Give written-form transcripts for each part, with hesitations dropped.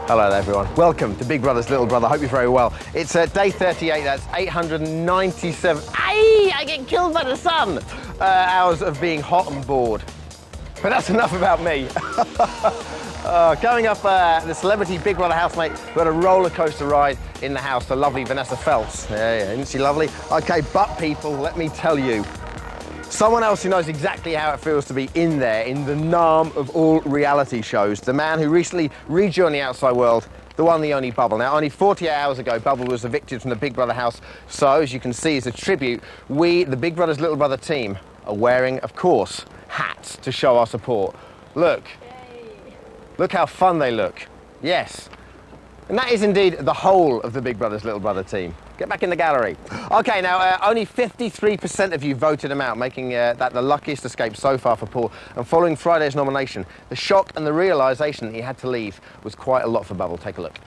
Hello there, everyone. Welcome to Big Brother's Little Brother. Hope you're very well. It's day 38, that's 897, I get killed by the sun, hours of being hot and bored. But that's enough about me. Going up, the celebrity Big Brother housemate who had a roller coaster ride in the house, the lovely Vanessa Feltz. Yeah, isn't she lovely? Okay, but people, let me tell you, someone else who knows exactly how it feels to be in there, in the Narm of all reality shows, the man who recently rejoined the outside world, the one, the only Bubble. Now, only 48 hours ago, Bubble was evicted from the Big Brother house. So, as you can see, as a tribute, we, the Big Brother's Little Brother team, are wearing, of course, hats to show our support. Look. Yay. Look how fun they look. Yes. And that is indeed the whole of the Big Brother's Little Brother team. Get back in the gallery. Okay, now only 53% of you voted him out, making that the luckiest escape so far for Paul. And following Friday's nomination, the shock and the realisation that he had to leave was quite a lot for Bubble. Take a look.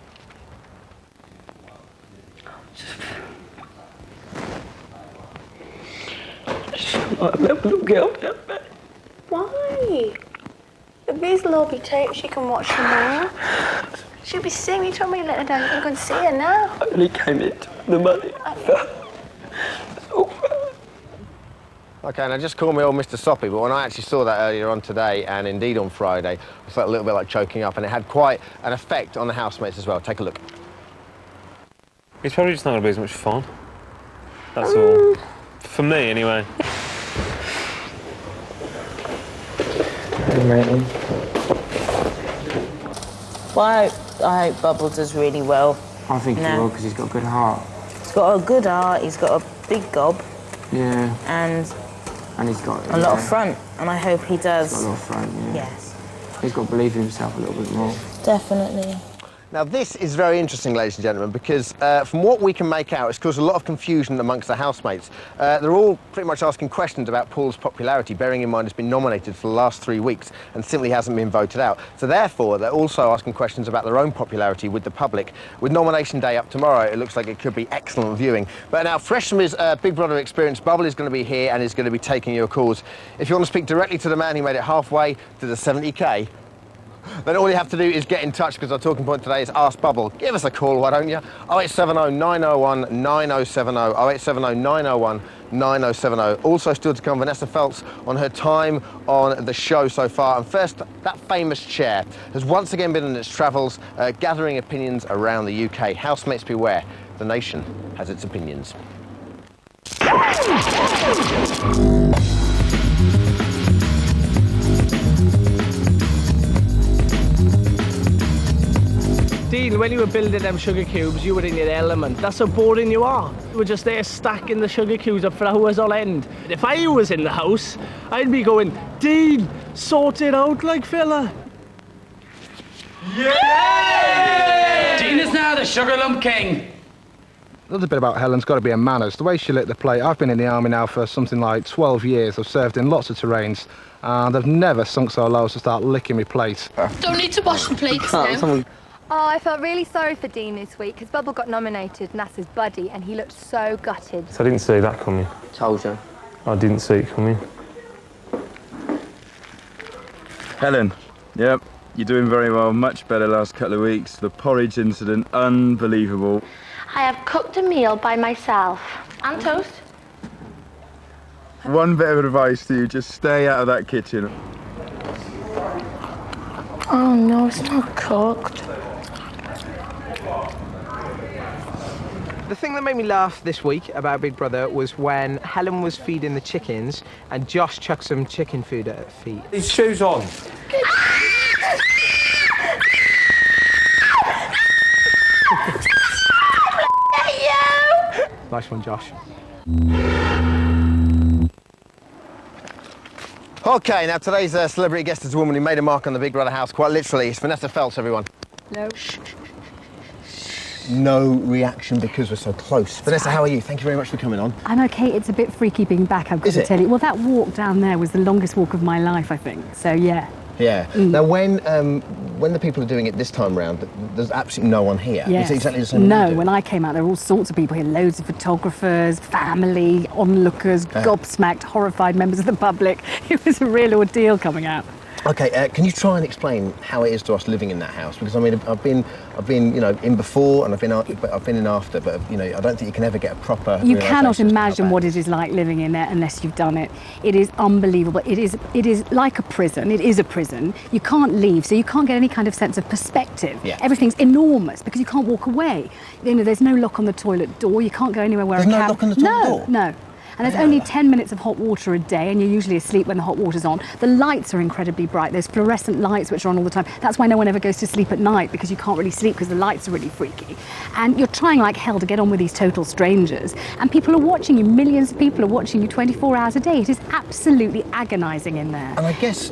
Why? These will all be taped, she can watch them all. She'll be seeing you, told me to let her down. You can see her now. I only came in to the money. Okay, now just call me old Mr. Soppy, but when I actually saw that earlier on today, and indeed on Friday, I felt a little bit like choking up, and it had quite an effect on the housemates as well. Take a look. It's probably just not going to be as much fun. That's all. For me, anyway. Really? Well, I hope Bubble does really well. I think he will, because he's got a good heart. He's got a good heart, he's got a big gob. Yeah. And he's got a lot of front, and I hope he does. He's got a lot of front, yeah. Yes. He's got to believe in himself a little bit more. Definitely. Now, this is very interesting, ladies and gentlemen, because from what we can make out, it's caused a lot of confusion amongst the housemates. They're all pretty much asking questions about Paul's popularity, bearing in mind he's been nominated for the last 3 weeks and simply hasn't been voted out. So therefore, they're also asking questions about their own popularity with the public. With nomination day up tomorrow, it looks like it could be excellent viewing. But now, fresh from his Big Brother experience, Bubble is going to be here and is going to be taking your calls. If you want to speak directly to the man who made it halfway to the 70k, then all you have to do is get in touch, because our talking point today is Ask Bubble. Give us a call, why don't you? 0870 901 9070, 0870 901 9070. Also still to come, Vanessa Feltz on her time on the show so far. And first, that famous chair has once again been in its travels, gathering opinions around the UK. Housemates beware, the nation has its opinions. Dean, when you were building them sugar cubes, you were in your element. That's how boring you are. You were just there stacking the sugar cubes up for hours on end. If I was in the house, I'd be going, Dean, sort it out like fella. Yeah! Dean is now the sugar lump king. Another bit about Helen's got to be her manners. The way she lit the plate. I've been in the army now for something like 12 years. I've served in lots of terrains, and I've never sunk so low as to start licking my plate. Don't need to wash the plates now. Oh, I felt really sorry for Dean this week, because Bubble got nominated, NASA's buddy, and he looked so gutted. So I didn't see that coming. Told you. I didn't see it coming. Helen, yep, you're doing very well. Much better last couple of weeks. The porridge incident, unbelievable. I have cooked a meal by myself. And toast. One bit of advice to you, just stay out of that kitchen. Oh no, it's not cooked. The thing that made me laugh this week about Big Brother was when Helen was feeding the chickens and Josh chucked some chicken food at her feet. His shoes on. Nice one, Josh. Okay, now today's celebrity guest is a woman who made a mark on the Big Brother house, quite literally. It's Vanessa Feltz, everyone. No. No reaction because we're so close. Vanessa, how are you? Thank you very much for coming on. I'm okay. It's a bit freaky being back, I've got to tell you. Well, that walk down there was the longest walk of my life, I think. So, yeah. Yeah. Now, when when the people are doing it this time round, there's absolutely no one here. Yes. It's exactly the same. No, when I came out, there were all sorts of people here, loads of photographers, family, onlookers, gobsmacked, horrified members of the public. It was a real ordeal coming out. Okay, can you try and explain how it is to us living in that house? Because I mean, I've been, you know, in before and I've been in after, but you know, I don't think you can ever get a proper. You cannot imagine what it is like living in there unless you've done it. It is unbelievable. It is like a prison. It is a prison. You can't leave, so you can't get any kind of sense of perspective. Yeah. Everything's enormous because you can't walk away. You know, there's no lock on the toilet door. You can't go anywhere where There's no lock on the toilet door? No. And there's only 10 minutes of hot water a day, and you're usually asleep when the hot water's on. The lights are incredibly bright. There's fluorescent lights which are on all the time. That's why no one ever goes to sleep at night, because you can't really sleep because the lights are really freaky. And you're trying like hell to get on with these total strangers. And people are watching you. Millions of people are watching you 24 hours a day. It is absolutely agonising in there. And I guess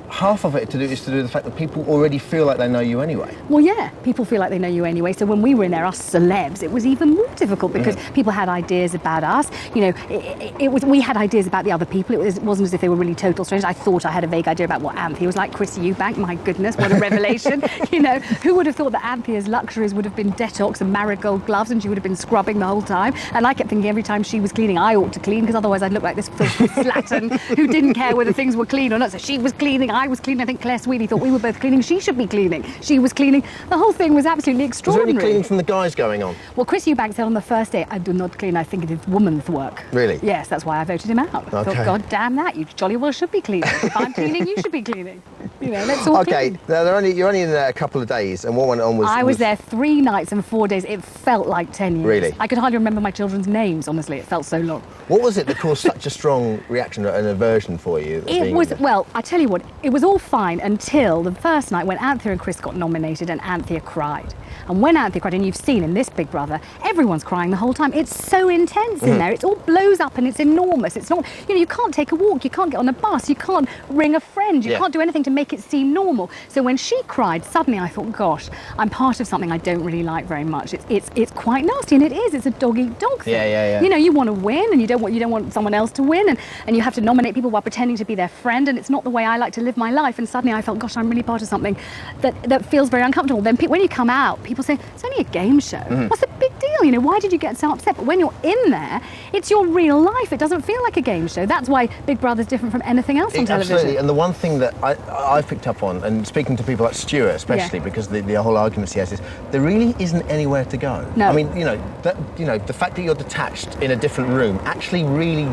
half of it is to do with the fact that people already feel like they know you anyway. Well, yeah, people feel like they know you anyway. So when we were in there, us celebs, it was even more difficult because people had ideas about us. You know, we had ideas about the other people. It wasn't as if they were really total strangers. I thought I had a vague idea about what Anthea was like. Chris Eubank, my goodness, what a revelation. You know, who would have thought that Anthea's luxuries would have been detox and marigold gloves, and she would have been scrubbing the whole time. And I kept thinking every time she was cleaning, I ought to clean, because otherwise I'd look like this filthy slattern who didn't care whether things were clean or not. So she was cleaning, I was cleaning. I think Claire Sweetie thought we were both cleaning. She should be cleaning. She was cleaning. The whole thing was absolutely extraordinary. Was there any cleaning from the guys going on? Well, Chris Eubank said on the first day, I do not clean. I think it is woman's work. Really? Yes, that's why I voted him out. I thought, God damn that, you jolly well should be cleaning. If I'm cleaning, you should be cleaning. You know, let's all clean. Now, you're only in there a couple of days, and what went on was... I was there 3 nights and 4 days. It felt like 10 years. Really? I could hardly remember my children's names, honestly. It felt so long. What was it that caused such a strong reaction and aversion for you? It was, well, I tell you what, it was all fine until the first night when Anthea and Chris got nominated and Anthea cried. And when Anthea cried, and you've seen in this Big Brother, everyone's crying the whole time. It's so intense in there. It all blows up and it's enormous. It's not, you know, you can't take a walk, you can't get on a bus, you can't ring a friend, you can't do anything to make it seem normal. So when she cried, suddenly I thought, gosh, I'm part of something I don't really like very much. It's quite nasty, and it is. It's a dog-eat-dog thing. Yeah. You know, you want to win, and you don't want someone else to win, and you have to nominate people while pretending to be their friend, and it's not the way I like to live my life. And suddenly I felt, gosh, I'm really part of something that feels very uncomfortable. Then when you come out, people say, it's only a game show. What's the big deal? You know, why did you get so upset? But when you're in there, it's your real life. It doesn't feel like a game show. That's why Big Brother's different from anything else on television. Absolutely. And the one thing that I've picked up on, and speaking to people like Stuart especially, because the whole argument he has is there really isn't anywhere to go. No. I mean, the fact that you're detached in a different room actually really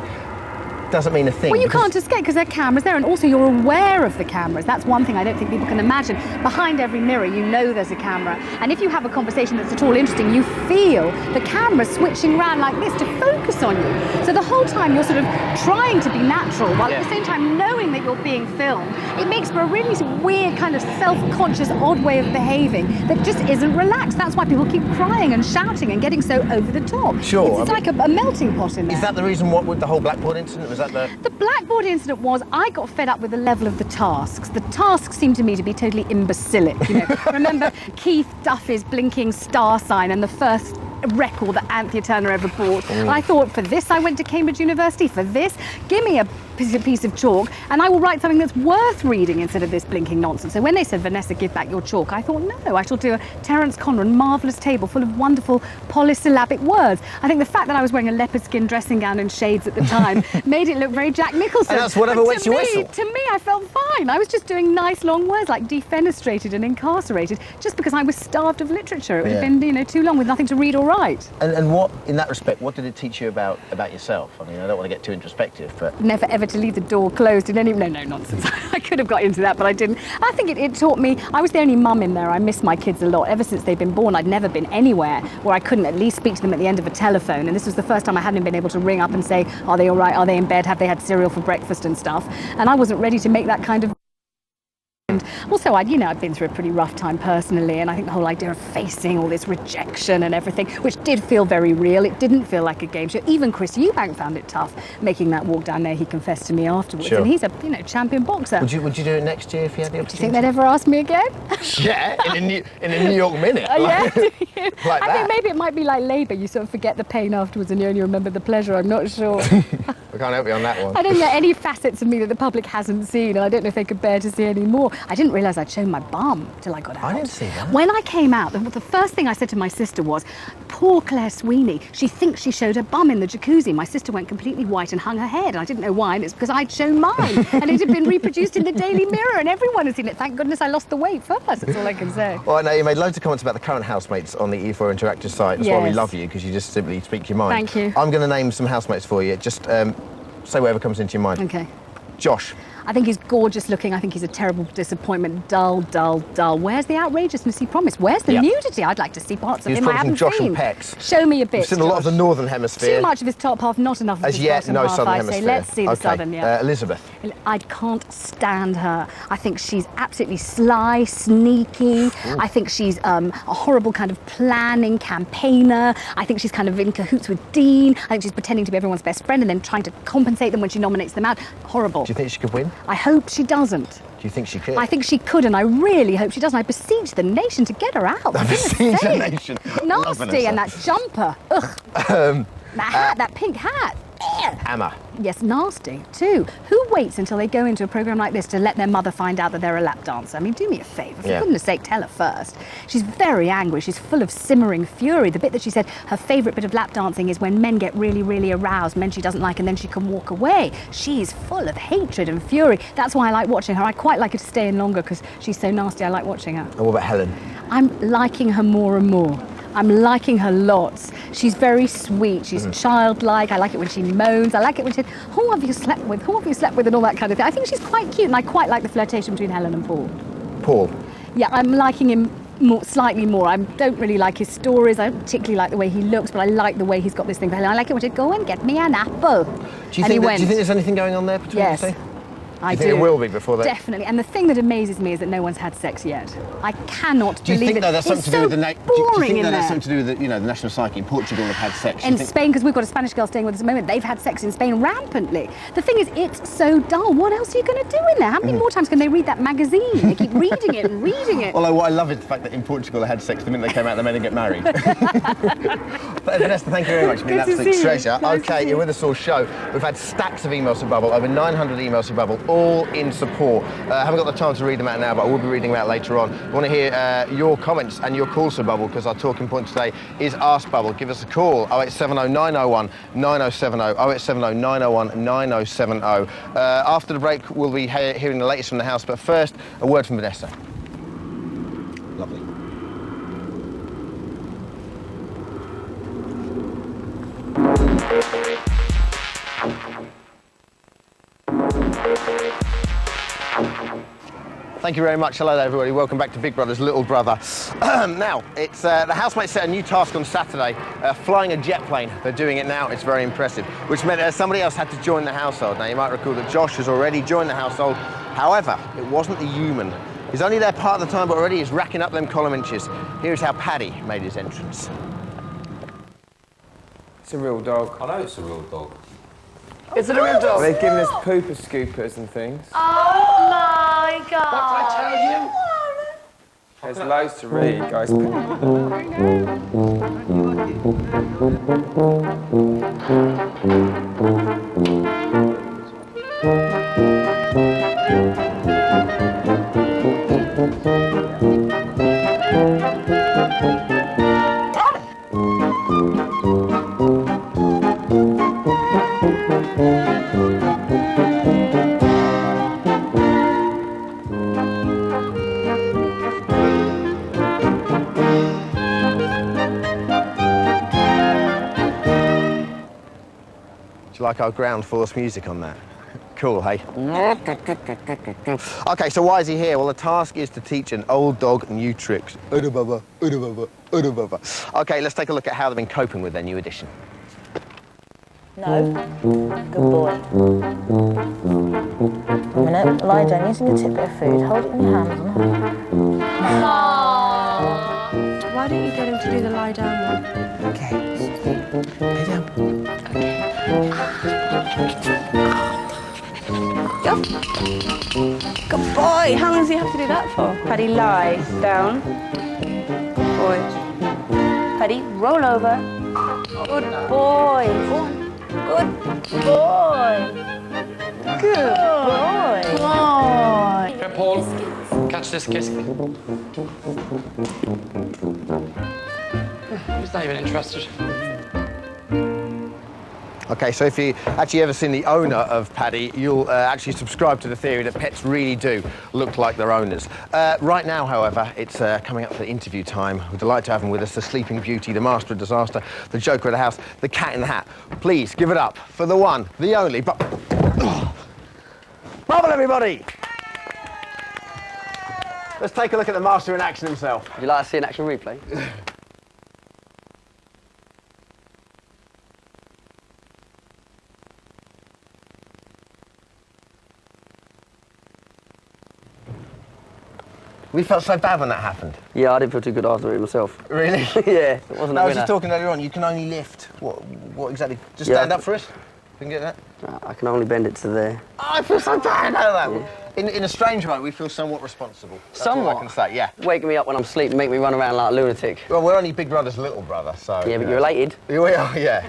doesn't mean a thing. Well, you can't escape because there are cameras there, and also you're aware of the cameras. That's one thing I don't think people can imagine. Behind every mirror, you know there's a camera. And if you have a conversation that's at all interesting, you feel the camera switching around like this to focus on you. So the whole time you're sort of trying to be natural, while at the same time knowing that you're being filmed. It makes for a really weird kind of self-conscious, odd way of behaving that just isn't relaxed. That's why people keep crying and shouting and getting so over the top. Sure. It's like a melting pot in there. Is that the reason with the whole blackboard incident? Was that the blackboard incident was I got fed up with the level of the tasks. The tasks seemed to me to be totally imbecilic. You know, remember Keith Duffy's blinking star sign and the first record that Anthea Turner ever bought. I thought, for this I went to Cambridge University. For this, give me a piece of chalk and I will write something that's worth reading instead of this blinking nonsense. So when they said, Vanessa, give back your chalk, I thought, no, I shall do a Terence Conran marvellous table full of wonderful polysyllabic words. I think the fact that I was wearing a leopard skin dressing gown and shades at the time made it look very Jack Nicholson. And that's whatever wets your whistle. To me, I felt fine. I was just doing nice long words like defenestrated and incarcerated just because I was starved of literature. It would have been, you know, too long with nothing to read or write. And what, in that respect, what did it teach you about yourself? I mean, I don't want to get too introspective, but... Never ever to leave the door closed in any... No, nonsense. I could have got into that, but I didn't. I think it taught me... I was the only mum in there. I miss my kids a lot. Ever since they've been born, I'd never been anywhere where I couldn't at least speak to them at the end of a telephone. And this was the first time I hadn't been able to ring up and say, are they all right? Are they in bed? Have they had cereal for breakfast and stuff? And I wasn't ready to make that kind of... And also, I'd been through a pretty rough time personally, and I think the whole idea of facing all this rejection and everything, which did feel very real, it didn't feel like a game show. Even Chris Eubank found it tough making that walk down there. He confessed to me afterwards, and he's a champion boxer. Would you do it next year if you had the opportunity? Do you think they'd ever ask me again? Yeah, in a New York minute. Yeah. Like I think maybe it might be like Labour. You sort of forget the pain afterwards, and you only remember the pleasure. I'm not sure. I can't help you on that one. I don't know any facets of me that the public hasn't seen, and I don't know if they could bear to see any more. I didn't realise I'd shown my bum till I got out. I didn't see that. When I came out, the first thing I said to my sister was, poor Claire Sweeney, she thinks she showed her bum in the jacuzzi. My sister went completely white and hung her head, and I didn't know why, and it's because I'd shown mine, and it had been reproduced in the Daily Mirror, and everyone had seen it. Thank goodness I lost the weight first, that's all I can say. Well, no, you made loads of comments about the current housemates on the E4 Interactive site. That's why we Yes. love you, because you just simply speak your mind. Thank you. I'm going to name some housemates for you. Just say whatever comes into your mind. Okay. Josh. I think he's gorgeous looking. I think he's a terrible disappointment. Dull, dull, dull. Where's the outrageousness he promised? Where's the nudity? I'd like to see parts of He was him I promising haven't Josh seen. and Pecs. Show me a bit. We've seen a lot of the northern hemisphere. Too much of his top half, not enough of As his yet, bottom no half, southern I hemisphere. say. Let's see the Okay. southern, yeah. Elizabeth. I can't stand her. I think she's absolutely sly, sneaky. I think she's a horrible kind of planning campaigner. I think she's kind of in cahoots with Dean. I think she's pretending to be everyone's best friend and then trying to compensate them when she nominates them out. Horrible. Do you think she could win? I hope she doesn't. Do you think she could? I think she could, and I really hope she doesn't. I beseech the nation to get her out. I beseech the nation. Nasty, and that jumper. Ugh. That hat, that pink hat. Emma. Yes, nasty too. Who waits until they go into a programme like this to let their mother find out that they're a lap dancer? I mean, do me a favour. For goodness sake, tell her first. She's very angry. She's full of simmering fury. The bit that she said her favourite bit of lap dancing is when men get really, really aroused, men she doesn't like, and then she can walk away. She's full of hatred and fury. That's why I like watching her. I quite like her to stay in longer because she's so nasty. I like watching her. And what about Helen? I'm liking her more and more. I'm liking her lots. She's very sweet. She's childlike. I like it when she moans. I like it when she says, who have you slept with? Who have you slept with? And all that kind of thing. I think she's quite cute, and I quite like the flirtation between Helen and Paul. Paul. Yeah, I'm liking him slightly more. I don't really like his stories. I don't particularly like the way he looks, but I like the way he's got this thing for Helen. I like it when she go and get me an apple. Do you think there's anything going on there between Yes. you two? I do you think it will be before that? Definitely. And the thing that amazes me is that no one's had sex yet. I cannot Do you believe think it. that that's It's something to do with so the do you boring think in that that's there. something to do with the national psyche? In Portugal have had sex. In Spain, because we've got a Spanish girl staying with us at the moment, they've had sex in Spain rampantly. The thing is, it's so dull. What else are you going to do in there? How many more times can they read that magazine? They keep reading it and reading it. Although what I love is the fact that in Portugal they had sex the minute they came out, the men didn't get married. But Vanessa, thank you very much. It's been an Good to absolute see you. treasure. Nice to Okay, see you're you. with us all show. We've had stacks of emails to Bubble, over 900 emails to Bubble, all in support. I haven't got the time to read them out now, but I will be reading them out later on. I want to hear your comments and your calls to Bubble, because our talking point today is Ask Bubble. Give us a call, 0870 901 9070, 0870 901 9070. After the break, we'll be hearing the latest from the house, but first, a word from Vanessa. Lovely. Thank you very much. Hello there, everybody. Welcome back to Big Brother's Little Brother. Now, it's the housemates set a new task on Saturday, flying a jet plane. They're doing it now. It's very impressive, which meant somebody else had to join the household. Now, you might recall that Josh has already joined the household. However, it wasn't the human. He's only there part of the time, but already he's racking up them column inches. Here's how Paddy made his entrance. It's a real dog. I know it's a real dog. Is it a real dog? They've given us pooper scoopers and things. Oh my God. What did I tell you? There's loads to read, guys. Do you like our ground force music on that? Cool, hey? Okay, so why is he here? Well, the task is to teach an old dog new tricks. Okay, let's take a look at how they've been coping with their new addition. No. Good boy. A minute. Lie down using a tidbit of food. Hold it in your hands. Why don't you get him to do the lie down one? Okay. Lay down. Go. Good boy. How long does he have to do that for? Paddy, lie down. Good boy. Paddy, roll over. Good boy. Go on. Good boy. Good boy. Here, Paul, catch this kiss. He's not even interested. Okay, so if you actually ever seen the owner of Paddy, you'll actually subscribe to the theory that pets really do look like their owners. Right now, however, it's coming up for interview time. We're delighted to have him with us, the Sleeping Beauty, the Master of Disaster, the Joker of the House, the Cat in the Hat. Please give it up for the one, the only, Bubble, everybody! Let's take a look at the Master in action himself. Would you like to see an action replay? We felt so bad when that happened. Yeah, I didn't feel too good after it myself. Really? Yeah, it wasn't I a was winner. just talking earlier on, you can only lift. What exactly? Just Yeah. stand up for us? We can get that? I can only bend it to there. Oh, I feel so bad about that. Yeah. In a strange way, we feel somewhat responsible. That's Somewhat? all I can say, yeah. Wake me up when I'm asleep and make me run around like a lunatic. Well, we're only Big Brother's little brother, so... Yeah, but you're related. We are, yeah.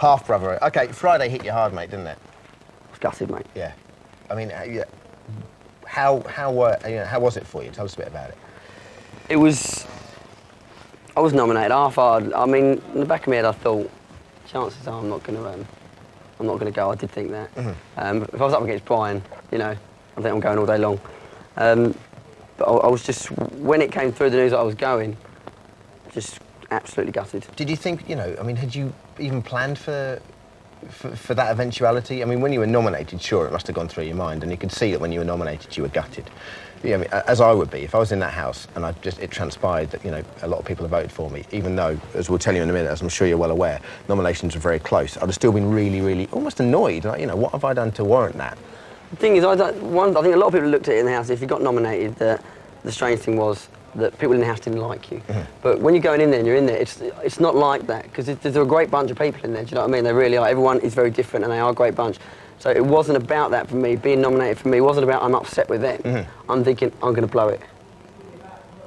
Half brother. Okay, Friday hit you hard, mate, didn't it? I was gutted, mate. Yeah. I mean, yeah. How was it for you? Tell us a bit about it. It was... I was nominated half hard. I mean, in the back of my head, I thought, chances are I'm not going to go. I did think that. Mm-hmm. If I was up against Brian, you know, I think I'm going all day long. But I was just, when it came through the news that I was going, just absolutely gutted. Did you think, I mean, had you even planned for that eventuality? I mean, when you were nominated, sure, it must have gone through your mind, and you could see that when you were nominated, you were gutted. Yeah, I mean, as I would be, if I was in that house and it transpired that, a lot of people have voted for me, even though, as we'll tell you in a minute, as I'm sure you're well aware, nominations were very close, I'd have still been really, really almost annoyed. Like, what have I done to warrant that? The thing is, I think a lot of people looked at it in the house, if you got nominated, the strange thing was that people in the house didn't like you. Mm-hmm. But when you're going in there and you're in there, it's not like that, because there's a great bunch of people in there, do you know what I mean? They really are. Everyone is very different and they are a great bunch. So it wasn't about that for me. Being nominated for me wasn't about I'm upset with them. Mm-hmm. I'm thinking I'm going to blow it.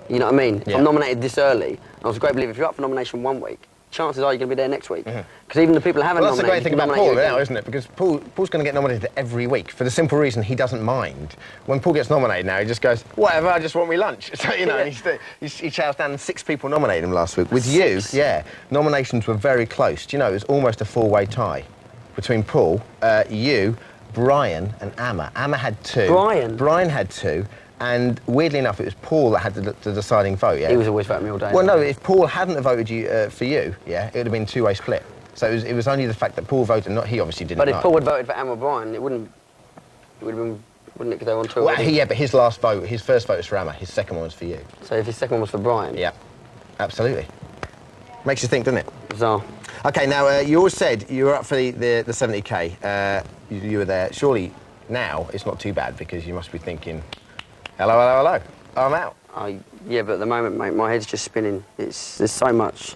You know what I mean? Yeah. I'm nominated this early. I was a great believer. If you're up for nomination 1 week, chances are you're going to be there next week. Because even the people who haven't Well, that's the great nominated, thing about nominate Paul you now, isn't it? Because Paul's going to get nominated every week for the simple reason he doesn't mind. When Paul gets nominated now, he just goes, whatever, I just want me lunch. So, and he chows down, and 6 people nominated him last week. With 6? You, yeah, nominations were very close. Do you know, it was almost a 4-way tie between Paul, you, Brian and Amma. Amma had 2. Brian had 2. And weirdly enough, it was Paul that had the deciding vote, yeah? He was always voting me all day. Well, no, if Paul hadn't have voted you for you, yeah, it would have been 2-way split. So it was only the fact that Paul voted, not he obviously didn't But know. if Paul had voted for Amma or Brian, it would have been, wouldn't it, because they were on tour? Well, yeah, but his last vote, his first vote was for Amma, his second one was for you. So if his second one was for Brian? Yeah, absolutely. Makes you think, doesn't it? Bizarre. OK, now, you always said you were up for the 70K. You were there. Surely now it's not too bad, because you must be thinking, hello, hello, hello, I'm out. Yeah, but at the moment, mate, my head's just spinning. There's so much.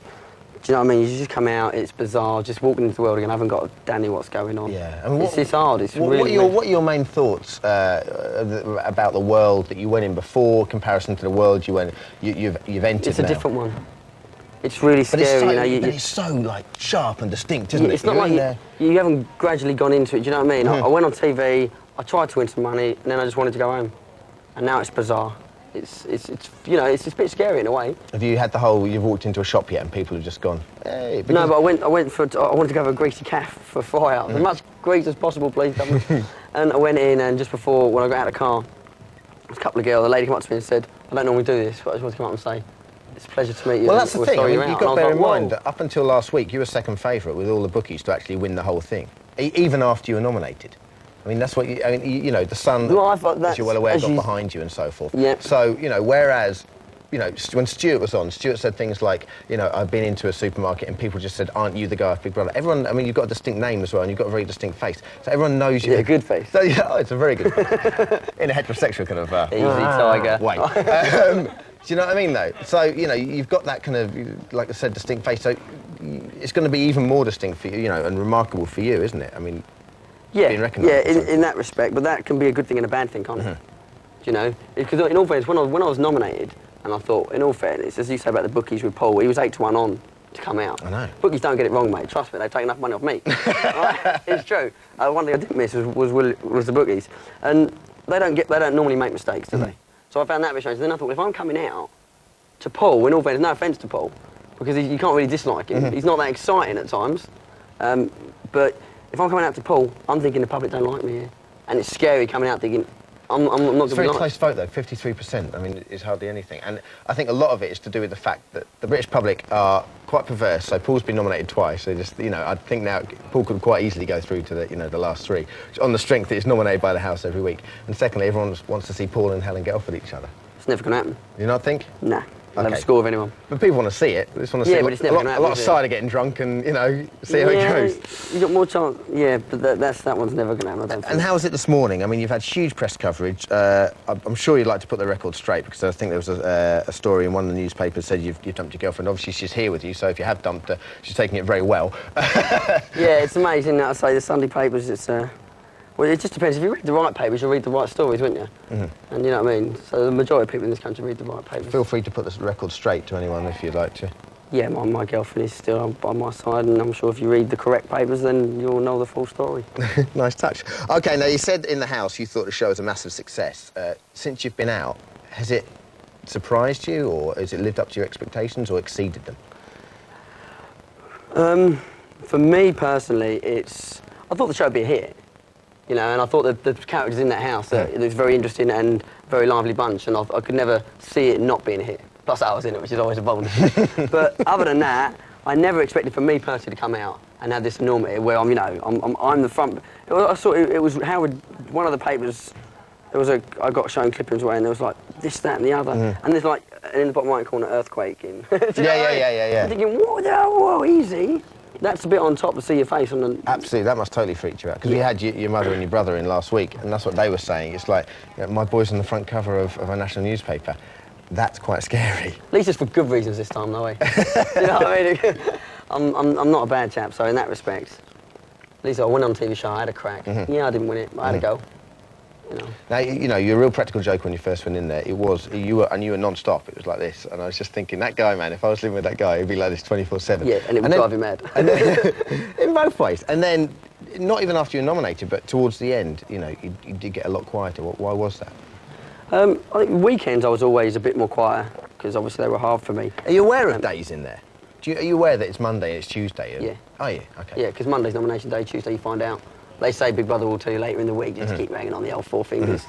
Do you know what I mean? You just come out, it's bizarre, just walking into the world again, I haven't got a danny what's going on. Yeah. I mean, it's hard, it's really... What are your main thoughts about the world that you went in before, comparison to the world you've entered It's a now? different one. It's really scary, But it's so, like, sharp and distinct, isn't it? It's not like you haven't gradually gone into it, do you know what I mean? I went on TV, I tried to win some money, and then I just wanted to go home. And now it's bizarre. It's a bit scary in a way. Have you had you've walked into a shop yet and people have just gone, hey? No, but I wanted to go for a greasy calf for 4 hours. As much grease as possible, please. And I went in, and just before, when I got out of the car, there was a couple of girls, a lady came up to me and said, I don't normally do this, but I just want to come up and say, it's a pleasure to meet you. Well, that's the thing. I mean, you've got to bear in mind Whoa. that up until last week, you were second favourite with all the bookies to actually win the whole thing, even after you were nominated. I mean, that's what the Sun, as you're well aware, got behind you and so forth. Yep. So, whereas, when Stuart was on, Stuart said things like, I've been into a supermarket and people just said, aren't you the guy with Big Brother? Everyone, I mean, you've got a distinct name as well, and you've got a very distinct face. So everyone knows you. Yeah, a good face. So, yeah, it's a very good face. In a heterosexual kind of... Easy, tiger. Way. Do you know what I mean, though? So, you've got that kind of, like I said, distinct face, so it's going to be even more distinct for you, and remarkable for you, isn't it? I mean... Yeah, in that respect, but that can be a good thing and a bad thing, can't it? Do you know? Because in all fairness, when I was nominated, and I thought, in all fairness, as you say about the bookies with Paul, he was 8-1 on to come out. I know. Bookies don't get it wrong, mate. Trust me, they take enough money off me. Right? It's true. One thing I didn't miss was the bookies, and they don't normally make mistakes, do they? So I found that a bit strange. Then I thought, well, if I'm coming out to Paul, in all fairness, no offence to Paul, because you can't really dislike him. He's not that exciting at times, but if I'm coming out to Paul, I'm thinking the public don't like me here, and it's scary coming out thinking. I'm not going to be It's a very liked. close vote, though, 53%. I mean, it's hardly anything. And I think a lot of it is to do with the fact that the British public are quite perverse. So Paul's been nominated twice. So just, you know, I think now Paul could quite easily go through to the, you know, the last three, on the strength that he's nominated by the House every week. And secondly, everyone wants to see Paul and Helen get off with each other. It's never going to happen. Do you not think? Nah. I'll never score with anyone. But people want to see it. They just want to see but it's never gonna a happen, lot of is it? cider getting drunk and, you know, see how it goes. You got more chance. Yeah, but that one's never going to happen. I don't think. And how was it this morning? I mean, you've had huge press coverage. I'm sure you'd like to put the record straight, because I think there was a story in one of the newspapers said you've dumped your girlfriend. Obviously, she's here with you, so if you have dumped her, she's taking it very well. Yeah, it's amazing. I say the Sunday papers. It's well, it just depends. If you read the right papers, you'll read the right stories, wouldn't you? And you know what I mean. So the majority of people in this country read the right papers. Feel free to put the record straight to anyone if you'd like to. Yeah, my girlfriend is still by my side, and I'm sure if you read the correct papers, then you'll know the full story. Nice touch. OK, now you said in the House you thought the show was a massive success. Since you've been out, has it surprised you, or has it lived up to your expectations or exceeded them? For me personally, I thought the show would be a hit. You know, and I thought that the characters in that house, it was very interesting and very lively bunch, and I could never see it not being a hit. Plus I was in it, which is always a bonus. But other than that, I never expected for me personally to come out and have this enormity where I'm, you know, I'm the front. I saw it was Howard, one of the papers, I got shown clippings away, and there was like this, that, and the other, and there's like in the bottom right corner earthquake in. Yeah. I'm thinking, whoa, easy. That's a bit on top to see your face on the... Absolutely, that must totally freak you out. Because we had your mother and your brother in last week, and that's what they were saying. It's like, you know, my boy's on the front cover of a national newspaper. That's quite scary. At least it's for good reasons this time, though, eh? You know what I mean? I'm not a bad chap, so in that respect, at least I went on a TV show, I had a crack. Yeah, I didn't win it, but I had a go. You know. Now, you know, you're a real practical joker when you first went in there. You were non-stop. It was like this, and I was just thinking, that guy, man, if I was living with that guy, he'd be like this 24/7. Yeah, and it would drive him mad. And then, in both ways. And then, not even after you were nominated, but towards the end, you know, you did get a lot quieter. Why was that? I think weekends I was always a bit more quieter, because obviously they were hard for me. Are you aware of days in there? Are you aware that it's Monday and it's Tuesday? Yeah. Are you? OK. Yeah, because Monday's nomination day, Tuesday you find out. They say Big Brother will tell you later in the week, just keep banging on the old four fingers.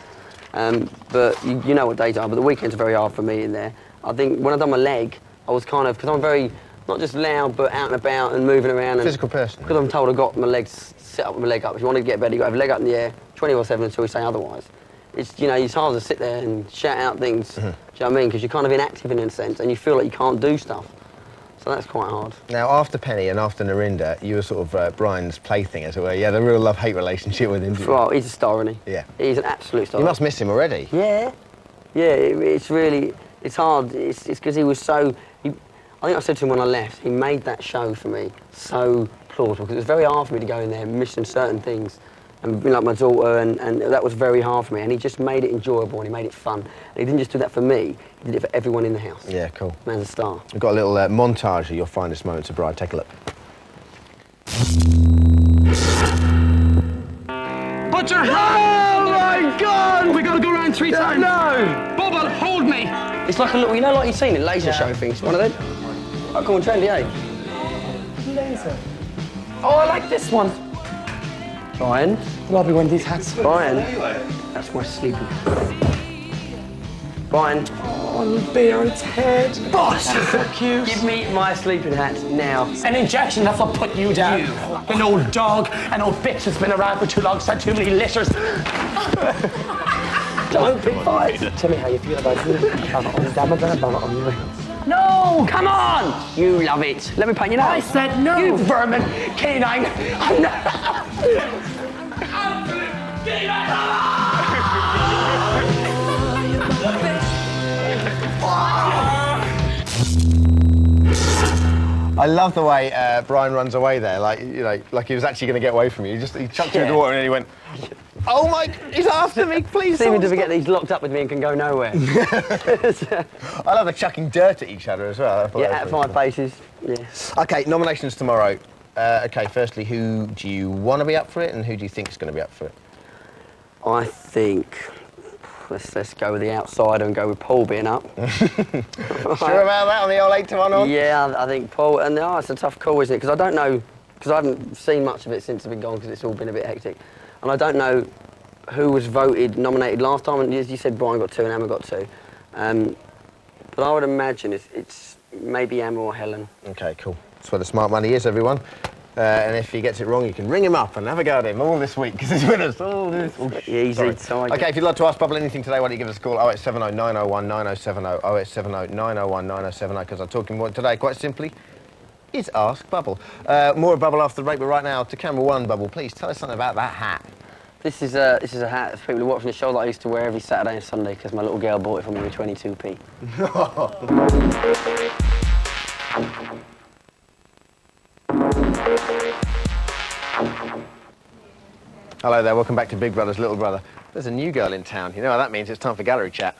But you know what days are, but the weekends are very hard for me in there. I think when I done my leg, I was kind of, because I'm very, not just loud, but out and about and moving around. Physical person. Because I'm told I got my legs, set up with my leg up. If you want to get better, you got to have your leg up in the air, 24/7 until we say otherwise. It's, you know, it's hard to sit there and shout out things, do you know what I mean? Because you're kind of inactive in a sense, and you feel like you can't do stuff. So that's quite hard. Now, after Penny and after Narinda, you were sort of Brian's plaything, as it were. You had a real love-hate relationship with him, didn't you? Well, he's a star, isn't he? Yeah. He's an absolute star. You must miss him already. Yeah. Yeah, it's really, it's hard. It's because he was so, I think I said to him when I left, he made that show for me so plausible, because it was very hard for me to go in there missing certain things. And like my daughter, and that was very hard for me. And he just made it enjoyable and he made it fun. And he didn't just do that for me, he did it for everyone in the house. Yeah, cool. Man's a star. We've got a little montage of your finest moments of Brian. Take a look. Put your hand! Oh my God! We gotta go around 3 times. No! Bubble, hold me! It's like a little, you know, like you've seen in laser show things. One of them. Oh, cool and trendy, eh? Laser. Oh, I like this one. Brian. Love you when these hats. Brian. That's my sleeping. Brian. On Beard's head. Boss! Fuck you. Give me my sleeping hat now. An injection, that's what put you down. An old dog, an old bitch that's been around for too long, had too many litters. Don't be fired. Tell me how you feel about it. No, come on! You love it. Let me paint you now. I said no. You vermin, canine. I'm not... I love the way Brian runs away there, like, you know, like he was actually going to get away from you. He chucked you in the water and then he went... Oh my, he's after me, please. Seeming to forget that he's locked up with me and can go nowhere. I love the chucking dirt at each other as well. Yeah, at 5 paces, yeah. Okay, nominations tomorrow. Okay, firstly, who do you want to be up for it and who do you think is going to be up for it? I think, let's go with the outsider and go with Paul being up. Sure about that on the old 8 to 1 on? Yeah, I think Paul, and it's a tough call, isn't it? Because I don't know, because I haven't seen much of it since I've been gone because it's all been a bit hectic. And I don't know who was nominated last time, and as you said, Brian got 2 and Emma got 2. But I would imagine it's maybe Emma or Helen. Okay, cool. That's where the smart money is, everyone. And if he gets it wrong, you can ring him up and have a go at him all this week, because he's with us all this week. Easy. Okay, if you'd like to ask Bubble anything today, why don't you give us a call, 0870 901 9070, 0870 901 9070, because I'm talking about today, quite simply, is Ask Bubble. More of Bubble after the break, but right now, to camera 1, Bubble, please tell us something about that hat. This is a hat for people who are watching the show that I used to wear every Saturday and Sunday because my little girl bought it for me with 22p. Hello there, welcome back to Big Brother's Little Brother. There's a new girl in town. You know what that means? It's time for gallery chat.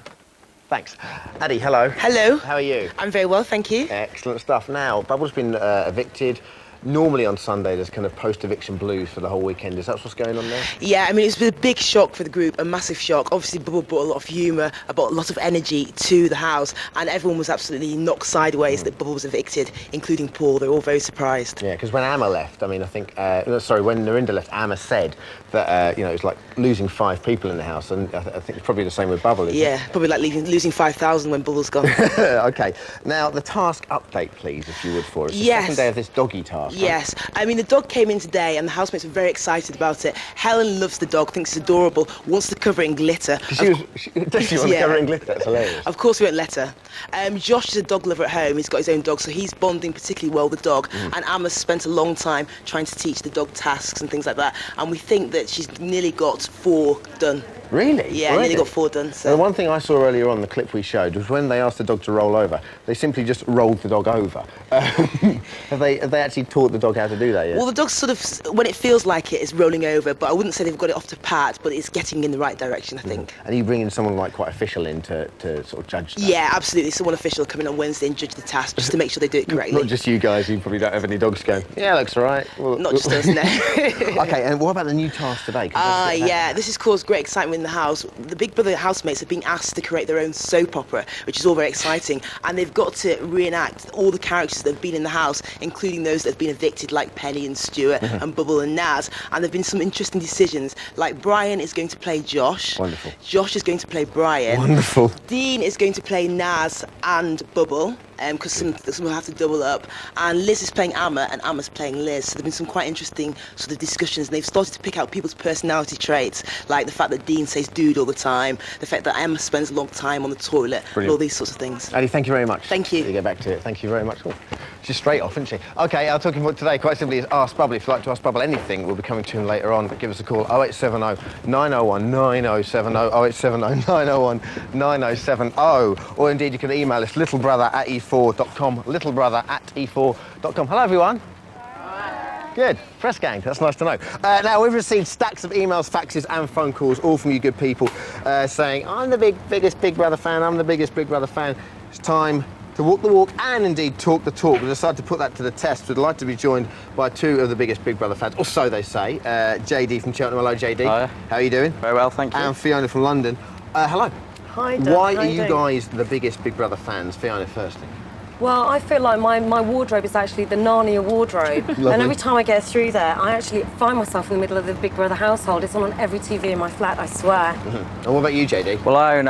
Thanks. Addie, hello. Hello. How are you? I'm very well, thank you. Excellent stuff. Now, Bubble's been evicted. Normally on Sunday, there's kind of post-eviction blues for the whole weekend. Is that what's going on there? Yeah, I mean, it's been a big shock for the group, a massive shock. Obviously, Bubble brought a lot of humour, brought a lot of energy to the house, and everyone was absolutely knocked sideways that Bubble was evicted, including Paul. They were all very surprised. Yeah, because when Amma left, I mean, I think, when Narinda left, Amma said that, it's like losing 5 people in the house, and I think it's probably the same with Bubble, isn't it? Probably like losing 5,000 when Bubble's gone. Okay. Now, the task update, please, if you would, for us. The second day of this doggy task. Yes. I mean, the dog came in today and the housemates were very excited about it. Helen loves the dog, thinks it's adorable, wants to cover it in glitter. She wants to cover it in glitter? That's hilarious. Of course we won't let her. Josh is a dog lover at home. He's got his own dog, so he's bonding particularly well with the dog. And Emma's spent a long time trying to teach the dog tasks and things like that. And we think that she's nearly got 4 done. Really? Yeah, nearly got 4 done. So. The one thing I saw earlier on, the clip we showed, was when they asked the dog to roll over, they simply just rolled the dog over. Have they actually taught the dog how to do that yet? Well, the dog sort of, when it feels like it, is rolling over, but I wouldn't say they've got it off to pat, but it's getting in the right direction, I think. And are you bringing someone like quite official in to sort of judge that? Yeah, absolutely. Someone official will come in on Wednesday and judge the task, just to make sure they do it correctly. Not just you guys, you probably don't have any dogs going, yeah, looks all right. Well, not just us, no. Okay, and what about the new task today? Yeah, this has caused great excitement in the house. The Big Brother housemates have been asked to create their own soap opera, which is all very exciting, and they've got to reenact all the characters that have been in the house, including those that have been evicted, like Penny and Stuart and Bubble and Naz. And there have been some interesting decisions, like Brian is going to play Josh. Wonderful. Josh is going to play Brian. Wonderful. Dean is going to play Naz and Bubble, because some will have to double up. And Liz is playing Amma, and Amma's playing Liz. So there have been some quite interesting sort of discussions, and they've started to pick out people's personality traits, like the fact that Dean says dude all the time, the fact that Emma spends a long time on the toilet, and all these sorts of things. Addie, thank you very much. Thank you. You get back to it. Thank you very much. Oh, she's straight off, isn't she? Okay, our talking point today, quite simply, is Ask Bubble. If you'd like to ask Bubble anything, we'll be coming to him later on. Give us a call, 0870 901 9070, 0870 901 9070. Or indeed, you can email us, littlebrother@e4.com, littlebrother@e4.com. Hello, everyone. Good. Press gang. That's nice to know. Now, we've received stacks of emails, faxes and phone calls, all from you good people, saying, I'm the biggest Big Brother fan, I'm the biggest Big Brother fan. It's time to walk the walk and indeed talk the talk. We decided to put that to the test. We'd like to be joined by 2 of the biggest Big Brother fans, or so they say. JD from Cheltenham. Hello, JD. Hiya. How are you doing? Very well, thank you. And Fiona from London. Hello. Hi, Dan. Why How are you doing? guys the biggest Big Brother fans? Fiona, firstly. Well, I feel like my wardrobe is actually the Narnia wardrobe. And every time I get through there, I actually find myself in the middle of the Big Brother household. It's on every TV in my flat, I swear. And what about you, JD? Well, I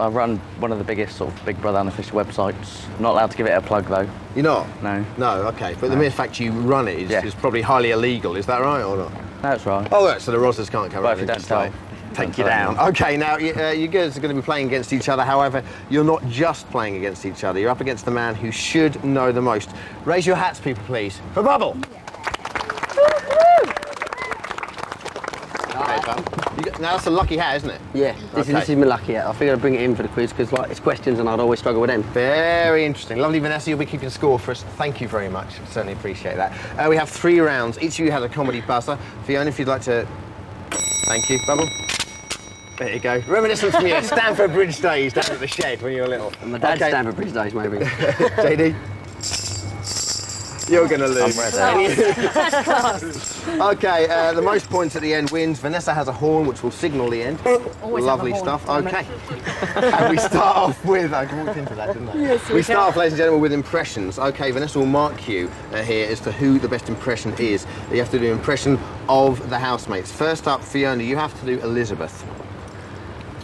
run one of the biggest sort of Big Brother unofficial websites. I'm not allowed to give it a plug, though. You're not? No. No, okay. But the mere fact you run it is probably highly illegal. Is that right or not? That's right. Oh, right, so the Rozzers can't come But around if you and don't just, tell, like, take you down. Okay, now, you guys are going to be playing against each other. However, you're not just playing against each other. You're up against the man who should know the most. Raise your hats, people, please, for Bubble. Okay, Bubble. Now, that's a lucky hat, isn't it? Yeah, this is my lucky hat. I figured I'd bring it in for the quiz because it's questions and I'd always struggle with them. Very interesting. Lovely, Vanessa, you'll be keeping score for us. Thank you very much. Certainly appreciate that. We have 3 rounds. Each of you has a comedy buzzer. Fiona, if you'd like to Thank you, Bubble. There you go. Reminiscence from your Stamford Bridge days down at the shed when you were little. My dad's Stamford Bridge days, maybe. JD? You're going to lose. I'm ready. Okay, the most points at the end wins. Vanessa has a horn which will signal the end. Always Lovely have a horn, stuff. damn Okay. And we start off with, I walked into that, didn't I? Yes, we start off, ladies and gentlemen, with impressions. Okay, Vanessa will mark you here as to who the best impression is. You have to do an impression of the housemates. First up, Fiona, you have to do Elizabeth.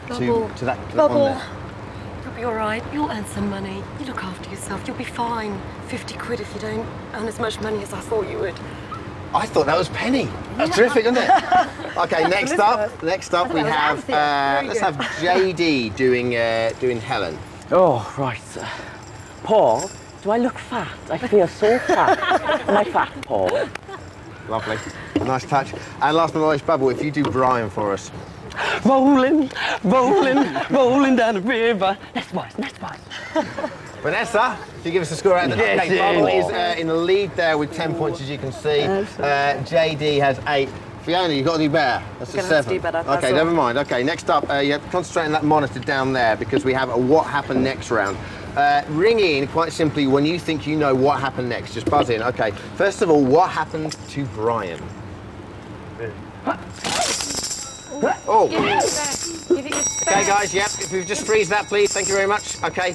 Bubble. To that Bubble. on there. You'll be all right. You'll earn some money. You look after yourself. You'll be fine. 50 quid if you don't earn as much money as I thought you would. I thought that was Penny. That's terrific, isn't it? Okay, next up we have let's have JD doing Helen. Oh, right. Paul, do I look fat? I feel so fat. Am I fat, Paul? Lovely. Nice touch. And last but not least, Bubble, if you do Brian for us. Rolling, rolling, rolling down the river. Next voice. Vanessa, if you give us a score out of Yes, okay, Bubble is in the lead there with 10 points, as you can see. JD has 8. Fiona, you've got to do better. That's a Gonna 7. have to do better, that's Okay, all. never mind. Okay, next up, you have to concentrate on that monitor down there because we have a What Happened Next round. Ring in, quite simply, when you think you know what happened next. Just buzz in. Okay, first of all, what happened to Brian? Oh. Give it your best. Give it your best. Okay, guys, yep, if we just freeze that, please. Thank you very much. Okay.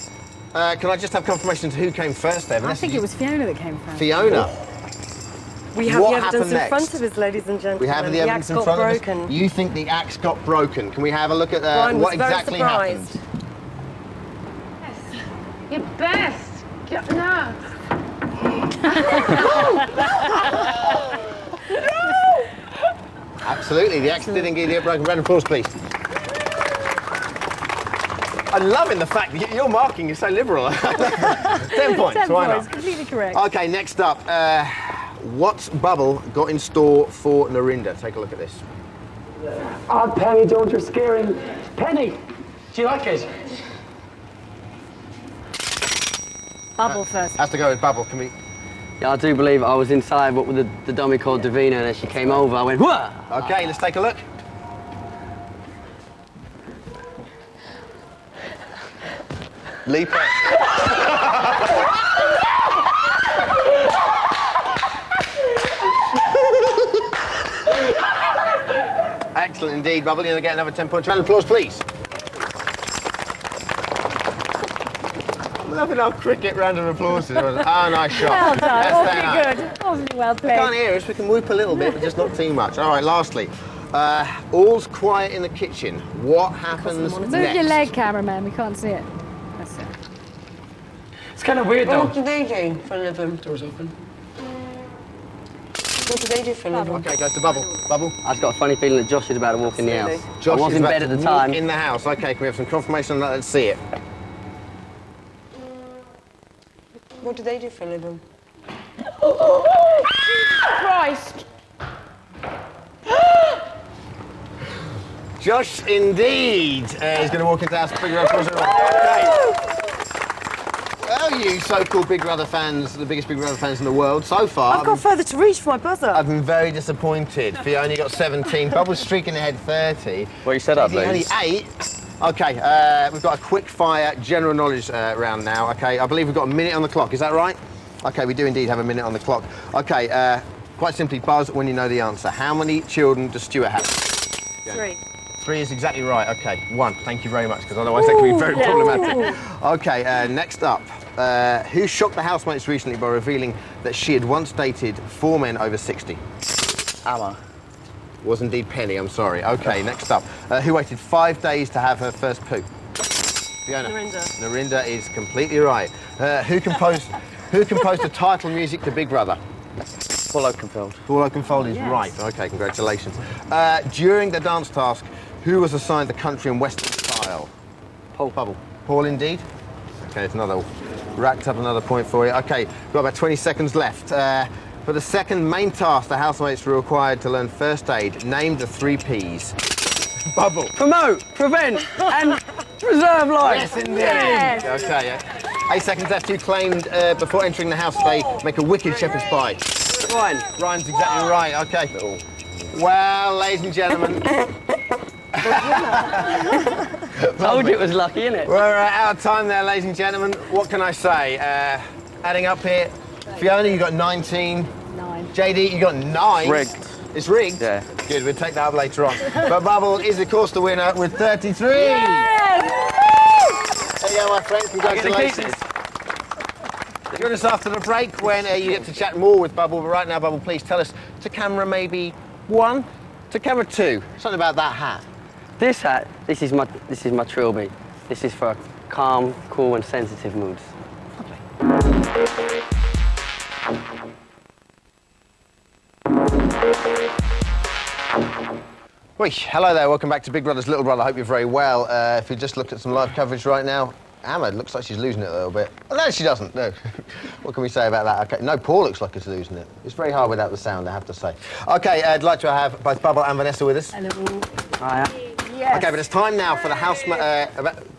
Can I just have confirmation to who came first there? I Vanessa, think it was Fiona that came first. Fiona. We have What the evidence happened in front next? of us, ladies and gentlemen. We have the evidence in front got of broken. us. You think the axe got broken. Can we have a look at Brian was what very exactly happened? surprised. Your best. No. Absolutely, the axe did indeed get broken. Round of applause, please. I'm loving the fact that your marking is so liberal. 10 points, 10 why points, not? completely correct. Okay, next up, what's Bubble got in store for Narinda? Take a look at this. Oh, Penny, don't, you're scaring. Penny, do you like it? Bubble first. Has to go with Bubble. Can we? Yeah, I do believe I was inside what with the dummy called Davina, and as she came over, I went, whoa! Okay, let's take a look. Leap it. Excellent indeed, Bubble. You're going to get another 10 points. Round of applause, please. I'm loving our cricket round of applause. Oh, nice shot. Well done. That's Awfully fair good. Awfully well They played. can't hear us. We can whoop a little bit, but just not too much. All right, lastly, all's quiet in the kitchen. What happens Move next? your leg, cameraman. We can't see it. That's it. It's kind of weird, though. What do they do for a living? Doors open. What do they do for a living? Okay, goes to Bubble. Bubble. I've got a funny feeling that Josh is about to walk in the house. Josh I was is in about bed to at the walk time. in the house. Okay, can we have some confirmation on that? Let's see it. What do they do for a living? Christ. Josh, indeed, is going to walk into the house. Big round of applause, everyone. Okay. Well, you so-called Big Brother fans, the biggest Big Brother fans in the world so far. I've got further to reach for my buzzer. I've been very disappointed. Fiona only got 17. Bubble's streaking ahead 30. Well, you said I'd Only lose. 8. Okay, we've got a quick fire general knowledge round now. Okay, I believe we've got a minute on the clock. Is that right? Okay, we do indeed have a minute on the clock. Okay, quite simply, buzz when you know the answer. How many children does Stuart have? 3. 3 is exactly right. Okay, 1. Thank you very much, because otherwise that could be very problematic. Okay, next up. Who shocked the housemates recently by revealing that she had once dated 4 men over 60? Amma. Was indeed Penny, I'm sorry. Okay, next up. Who waited 5 days to have her first poo? Fiona. Narinda is completely right. Who composed the title music to Big Brother? Paul Oakenfold. Paul Oakenfold is right. Okay, congratulations. During the dance task, who was assigned the country and western style? Paul. Bubble. Paul indeed. Okay, it's another, racked up another point for you. Okay, got about 20 seconds left. For the second main task, the housemates were required to learn first aid. Name the 3 Ps. Bubble. Promote, prevent, and preserve life. Yes, indeed. Okay, 8 seconds left. You claimed before entering the house they make a wicked shepherd's pie. Ryan. Ryan's exactly right. Okay. Well, ladies and gentlemen. Told you it was lucky, innit? We're out of time there, ladies and gentlemen. What can I say? Adding up here, Fiona, you got 19. 9. JD, you got 9. Rigged. It's rigged? Yeah. Good, we'll take that up later on. But Bubble is, of course, the winner with 33. Yes! There you go, my friend. Congratulations. Join us after the break when you get to chat more with Bubble. But right now, Bubble, please tell us to camera maybe 1, to camera 2. Something about that hat. This hat, this is my trilby. This is for calm, cool and sensitive moods. Oi, hello there, welcome back to Big Brother's Little Brother. I hope you're very well. If you just looked at some live coverage right now, Emma looks like she's losing it a little bit. Oh, no, she doesn't, no. What can we say about that? Okay, no, Paul looks like he's losing it. It's very hard without the sound, I have to say. Okay, I'd like to have both Bubble and Vanessa with us. Hello. Hiya. Yes. Okay, but it's time now for the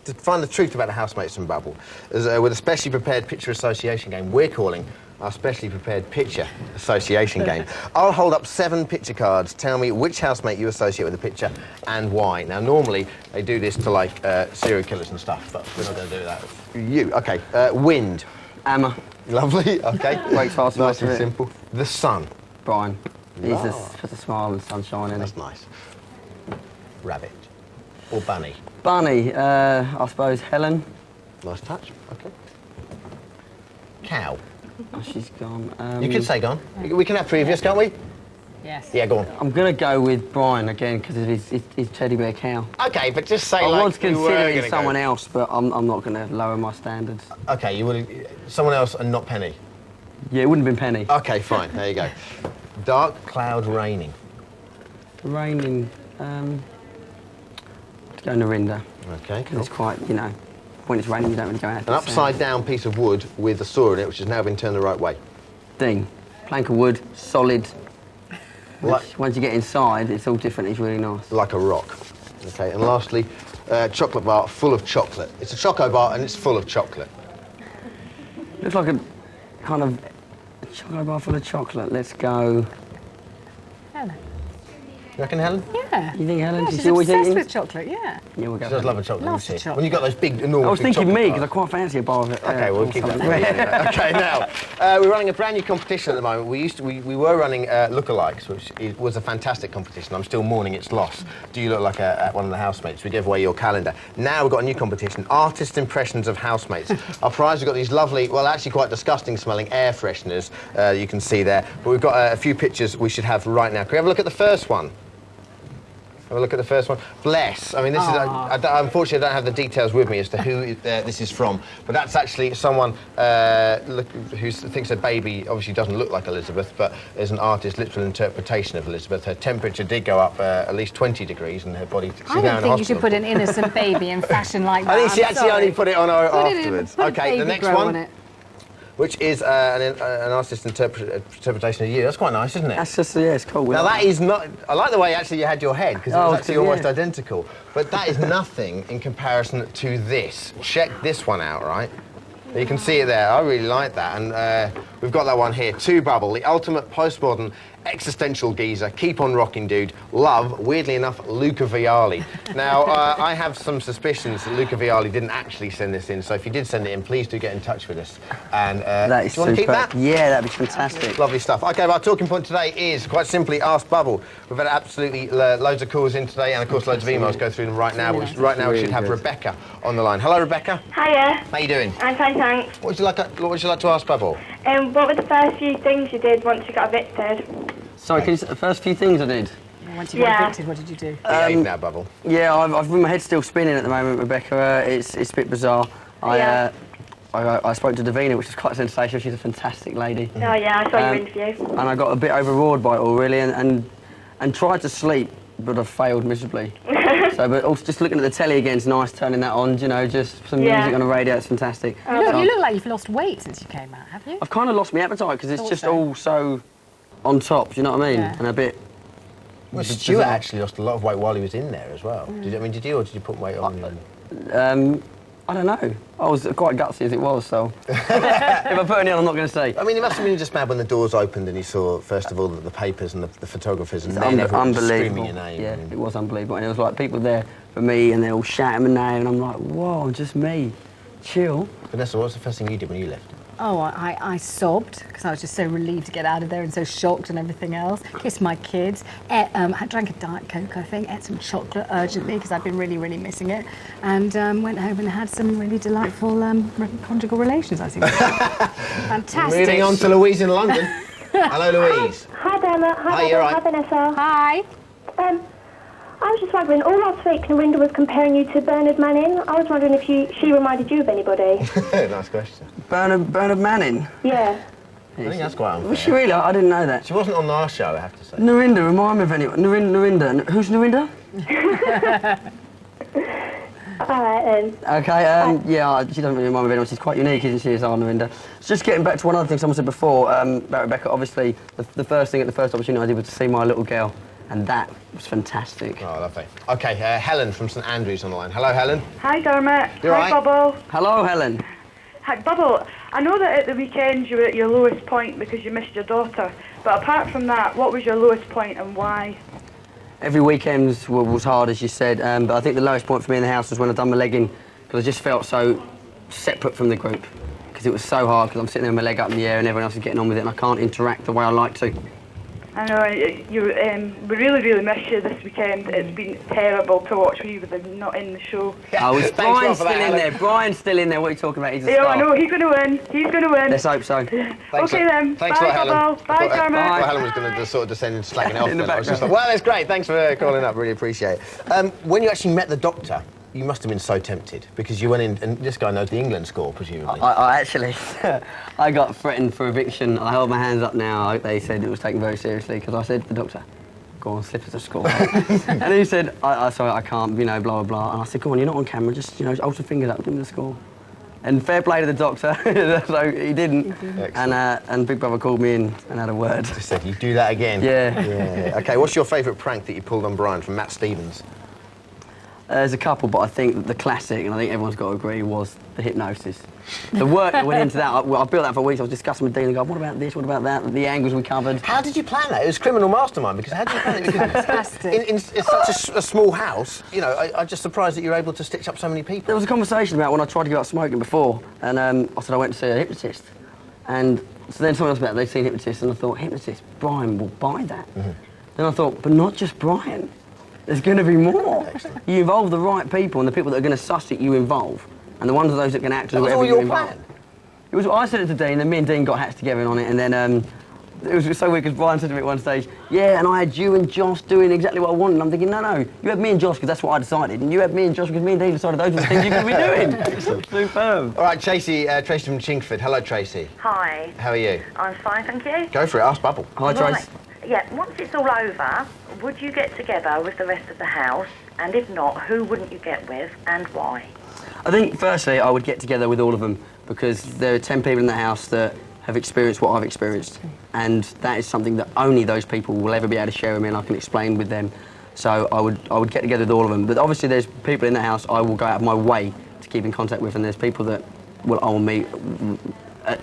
to find the truth about the housemates and Bubble. With a specially prepared picture association game we're calling our specially prepared picture association game. I'll hold up 7 picture cards. Tell me which housemate you associate with the picture and why. Now, normally they do this to like serial killers and stuff, but we're not going to do that. You, okay. Wind. Emma. Lovely. Okay. Great fast. Nice and simple. The sun. Brian. He's just puts a smile and sunshine in. That's nice. Rabbit. Or bunny. Bunny. I suppose Helen. Nice touch. Okay. Cow. Oh, she's gone. You can say gone. We can have previous, can't we? Yes. Yeah, go on. I'm going to go with Brian again because of his teddy bear cow. Okay, but just say I like was considering go. someone else, but I'm not going to lower my standards. Okay, you would someone else and not Penny. Yeah, it wouldn't have been Penny. Okay, fine. There you go. Dark cloud raining. Raining. To go Narinda. Okay, cool. It's quite, you know, when it's raining, you don't really go out. An upside down piece of wood with a saw in it, which has now been turned the right way. Ding. Plank of wood, solid. Once you get inside, it's all different. It's really nice. Like a rock. Okay, and lastly, chocolate bar full of chocolate. It's a choco bar and it's full of chocolate. Looks like a kind of a chocolate bar full of chocolate. Let's go. Helen. You reckon, Helen? Yeah. You think Helen? Yeah, She's she's always obsessed eating? with chocolate, yeah. Yeah, we'll go. She does love a chocolate, Loves doesn't she? chocolate. When you've got those big, enormous I was thinking me, because I bars. quite fancy a bar of it. Okay, we'll keep that. Okay, now, we're running a brand new competition at the moment. We were running lookalikes, which was a fantastic competition. I'm still mourning its loss. Do you look like one of the housemates? We gave away your calendar. Now we've got a new competition, artist impressions of housemates. Our prize, we've got these lovely, well, actually quite disgusting smelling air fresheners you can see there. But we've got a few pictures we should have right now. Can we have a look at the first one? Have a look at the first one. Bless. I mean, this is. Unfortunately, I don't have the details with me as to who this is from, but that's actually someone who thinks her baby obviously doesn't look like Elizabeth, but is an artist's literal interpretation of Elizabeth. Her temperature did go up at least 20 degrees, and her body. I don't think you should put an innocent baby in fashion like that. I think she actually only put it on afterwards. Put Okay, the next one. Which is an artist's interpretation of you. That's quite nice, isn't it? That's just, yeah, it's cool. Now that is not, I like the way actually you had your head, because it was actually almost identical. But that is nothing in comparison to this. Check this one out, right? You can see it there. I really like that. And we've got that one here. 2 Bubble, the ultimate postmodern existential geezer. Keep on rocking, dude. Love, weirdly enough, Luca Vialli. Now, I have some suspicions that Luca Vialli didn't actually send this in. So if you did send it in, please do get in touch with us. And that is do you want to keep that? Yeah, that'd be fantastic. Lovely stuff. Okay, well, our talking point today is quite simply Ask Bubble. We've had absolutely loads of calls in today, and of course loads of emails. Go through them right now. Right now we should have Rebecca on the line. Hello, Rebecca. Hiya. How you doing? I'm fine, thanks. What would you like to ask Bubble? What were the first few things you did once you got evicted? Sorry, can you say the first few things I did? Once you got evicted, what did you do? Now, Bubble. Yeah, my head's still spinning at the moment, Rebecca. It's a bit bizarre. I spoke to Davina, which is quite sensational. She's a fantastic lady. Oh yeah, I saw your interview. And I got a bit overawed by it all, really, and tried to sleep, but I failed miserably. But also just looking at the telly again is nice, turning that on, you know, just some music on the radio, it's fantastic. You look like you've lost weight since you came out, have you? I've kind of lost my appetite because it's just all so on top, do you know what I mean? Yeah. And a bit... Well, Stuart actually lost a lot of weight while he was in there as well. Did you, or did you put weight on? I don't know. I was quite gutsy as it was, so if I put any on, I'm not going to say. I mean, it must have been just mad when the doors opened and you saw, first of all, the papers and the photographers, and then everyone was screaming your name. Yeah, it was unbelievable. And it was like people there for me, and they're all shouting my name, and I'm like, whoa, just me. Chill. Vanessa, what was the first thing you did when you left? Oh, I sobbed because I was just so relieved to get out of there and so shocked and everything else. Kissed my kids, drank a Diet Coke, I think, ate some chocolate urgently because I'd been really, really missing it, and went home and had some really delightful conjugal relations, I think. Fantastic. Moving on to Louise in London. Hello, Louise. Hi, Bella. Hi, you're right. Hi, Vanessa. Hi. I was just wondering, all last week, Narinda was comparing you to Bernard Manning. I was wondering if she reminded you of anybody. Nice question. Bernard Manning? Yeah. I think that's quite unfair. Was she really? I didn't know that. She wasn't on our show, I have to say. Narinda, remind me of anyone. Narinda. Who's Narinda? All right, then. Okay, yeah, she doesn't really remind me of anyone. She's quite unique, isn't she, as Narinda? Just getting back to one other thing someone said before about Rebecca, obviously, the first thing at the first opportunity I did was to see my little girl, and that was fantastic. Oh, lovely. Okay, Helen from St Andrews on the line. Hello, Helen. Hi, Dermot. You all right? Hi, Bubble. Hello, Helen. Hi, Bubble. I know that at the weekend you were at your lowest point because you missed your daughter, but apart from that, what was your lowest point and why? Every weekend was hard, as you said, but I think the lowest point for me in the house was when I'd done my legging, because I just felt so separate from the group, because it was so hard, because I'm sitting there with my leg up in the air and everyone else is getting on with it, and I can't interact the way I like to. I know, we really, really miss you this weekend. It's been terrible to watch you with them not in the show. Oh, is Brian still in there? Brian's still in there. What are you talking about? He's a Yeah, star. I know, he's going to win. He's going to win. Let's hope so. Okay then. Thanks Bye, a lot, Helen. Bubble. Bye, Dermot. I thought Helen was going to sort of descend into slagging it off. In the then. I was just background. like, well, that's great. Thanks for calling up. Really appreciate it. When you actually met the doctor, you must have been so tempted because you went in, and this guy knows the England score, presumably. I actually, I got threatened for eviction. I held my hands up now. They said it was taken very seriously because I said to the doctor, go on, slip us a score. And he said, sorry, I can't, blah, blah, blah. And I said, come on, you're not on camera, just, hold your fingers up, give me the score. And fair play to the doctor, so he didn't. And Big Brother called me in and had a word. Just said, you do that again? Yeah. OK, what's your favourite prank that you pulled on Brian from Matt Stevens? There's a couple, but I think the classic, and I think everyone's got to agree, was the hypnosis. The work that went into that, I built that for weeks. I was discussing with Dean and going, what about this, what about that, the angles we covered. How did you plan that? It was criminal mastermind, because how did you plan it? Because in such a small house, I'm just surprised that you're able to stitch up so many people. There was a conversation about when I tried to give up smoking before, and I said I went to see a hypnotist. And so then someone else about they'd seen a hypnotist, and I thought, hypnotist, Brian will buy that. Then I thought, but not just Brian. There's going to be more. Excellent. You involve the right people, and the people that are going to suss it, you involve. And the ones of those that can act as whatever you involve. Plan? It was. I said it to Dean, and me and Dean got hats together on it, and then it was so weird because Brian said to me at one stage, yeah, and I had you and Josh doing exactly what I wanted. And I'm thinking, no, you had me and Josh because that's what I decided, and you had me and Josh because me and Dean decided those were the things you could be doing. Superb. All right, Tracy from Chingford. Hello, Tracy. Hi. How are you? I'm fine, thank you. Go for it. Ask Bubble. Hi, Tracy. Yeah, once it's all over, would you get together with the rest of the house? And if not, who wouldn't you get with and why? I think, firstly, I would get together with all of them because there are 10 people in the house that have experienced what I've experienced. And that is something that only those people will ever be able to share with me and I can explain with them. So I would get together with all of them. But obviously there's people in the house I will go out of my way to keep in contact with, and there's people that will own me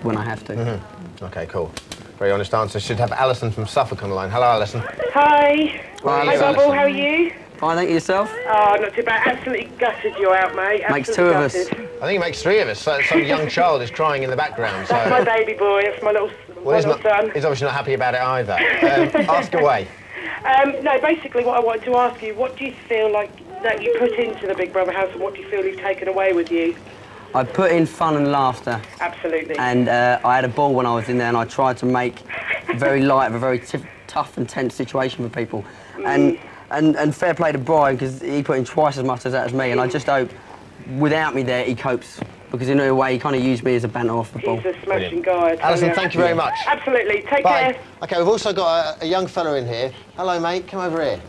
when I have to. OK, cool. Very honest answer. Should have Alison from Suffolk on the line. Hello, Alison. Hi. Hi, Bubble, how are you? Fine, thank you. Yourself? Oh, not too bad. Absolutely gutted you're out, mate. Makes Absolutely two of gutted. us. I think it makes three of us. Some young child is crying in the background. So. That's my baby boy. That's my little son. He's obviously not happy about it either. Ask away. No, basically what I wanted to ask you, what do you feel like that you put into the Big Brother house and what do you feel you've taken away with you? I put in fun and laughter. Absolutely. And I had a ball when I was in there and I tried to make very light of a very tough and tense situation for people. And fair play to Brian because he put in twice as much as that as me, and I just hope without me there he copes because in a way he kind of used me as a banter off the ball. He's a smashing guy. Alison, thank you very much. Absolutely. Take Bye. care. OK, we've also got a young fella in here. Hello, mate. Come over here.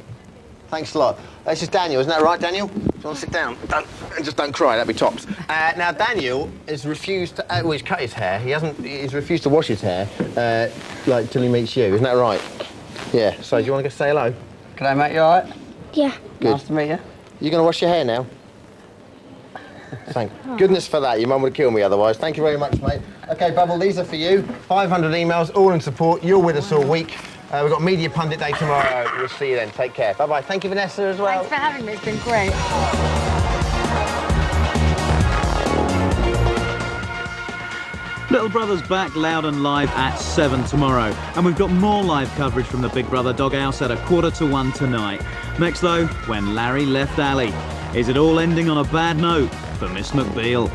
Thanks a lot. This is Daniel, isn't that right, Daniel? Do you want to sit down? Just don't cry, that'd be tops. Now, Daniel has refused to... well, he's cut his hair. He's refused to wash his hair, till he meets you. Isn't that right? Yeah. So, do you want to go say hello? G'day, mate. You all right? Yeah. Good. Nice to meet you. You going to wash your hair now? Thank goodness for that. Your mum would kill me otherwise. Thank you very much, mate. OK, Bubble, these are for you. 500 emails, all in support. You're with us all week. We've got Media Pundit Day tomorrow. We'll see you then. Take care. Bye-bye. Thank you, Vanessa, as well. Thanks for having me. It's been great. Little Brother's back loud and live at 7 tomorrow. And we've got more live coverage from the Big Brother Doghouse at 1:45 tonight. Next, though, When Larry Left Ally. Is it all ending on a bad note for Miss McBeal?